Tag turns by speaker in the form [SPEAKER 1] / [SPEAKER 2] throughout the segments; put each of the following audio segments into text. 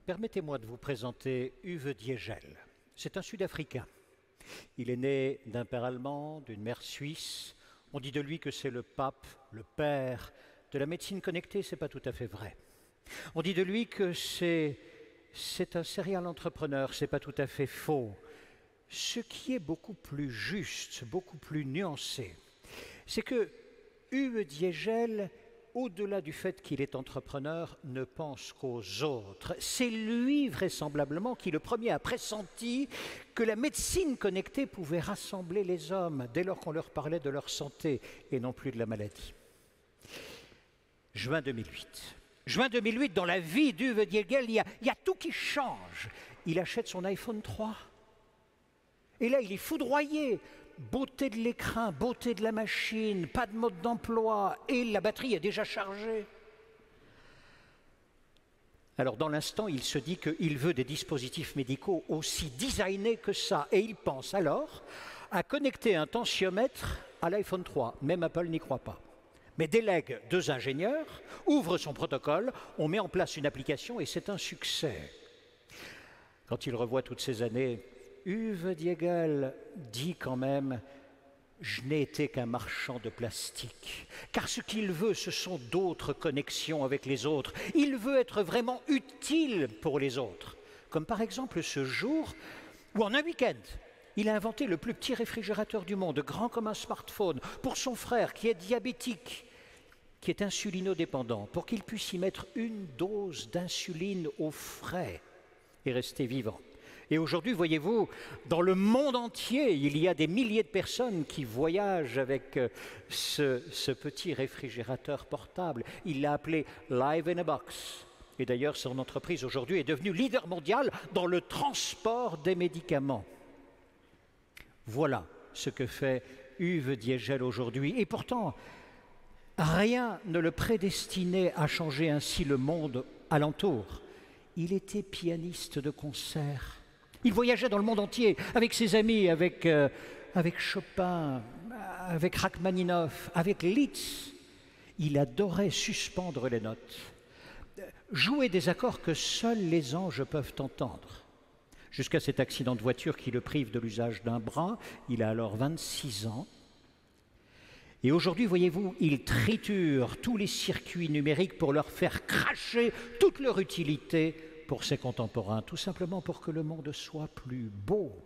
[SPEAKER 1] Permettez-moi de vous présenter Uwe Diegel. C'est un Sud-Africain. Il est né d'un père allemand, d'une mère suisse. On dit de lui que c'est le pape, le père de la médecine connectée, c'est pas tout à fait vrai. On dit de lui que c'est un serial entrepreneur, c'est pas tout à fait faux. Ce qui est beaucoup plus juste, beaucoup plus nuancé, c'est que Uwe Diegel, au-delà du fait qu'il est entrepreneur, ne pense qu'aux autres. C'est lui, vraisemblablement, qui le premier a pressenti que la médecine connectée pouvait rassembler les hommes dès lors qu'on leur parlait de leur santé et non plus de la maladie. Juin 2008. Juin 2008, dans la vie d'Uwe Diegel, il y a tout qui change. Il achète son iPhone 3. Et là, il est foudroyé. Beauté de l'écran, beauté de la machine, pas de mode d'emploi, et la batterie est déjà chargée. Alors dans l'instant, il se dit qu'il veut des dispositifs médicaux aussi designés que ça, et il pense alors à connecter un tensiomètre à l'iPhone 3. Même Apple n'y croit pas. Mais délègue 2 ingénieurs, ouvre son protocole, on met en place une application et c'est un succès. Quand il revoit toutes ces années, Uwe Diegel dit quand même « Je n'ai été qu'un marchand de plastique ». Car ce qu'il veut, ce sont d'autres connexions avec les autres. Il veut être vraiment utile pour les autres. Comme par exemple ce jour où en un week-end, il a inventé le plus petit réfrigérateur du monde, grand comme un smartphone, pour son frère qui est diabétique, qui est insulinodépendant, pour qu'il puisse y mettre une dose d'insuline au frais et rester vivant. Et aujourd'hui, voyez-vous, dans le monde entier, il y a des milliers de personnes qui voyagent avec ce petit réfrigérateur portable. Il l'a appelé Live in a Box. Et d'ailleurs, son entreprise aujourd'hui est devenue leader mondial dans le transport des médicaments. Voilà ce que fait Uwe Diegel aujourd'hui. Et pourtant, rien ne le prédestinait à changer ainsi le monde alentour. Il était pianiste de concert. Il voyageait dans le monde entier avec ses amis, avec Chopin, avec Rachmaninoff, avec Liszt. Il adorait suspendre les notes, jouer des accords que seuls les anges peuvent entendre. Jusqu'à cet accident de voiture qui le prive de l'usage d'un bras. Il a alors 26 ans. Et aujourd'hui, voyez-vous, il triture tous les circuits numériques pour leur faire cracher toute leur utilité pour ses contemporains, tout simplement pour que le monde soit plus beau,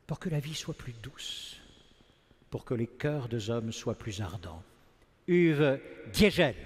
[SPEAKER 1] pour que la vie soit plus douce, pour que les cœurs des hommes soient plus ardents. Uwe Diegel.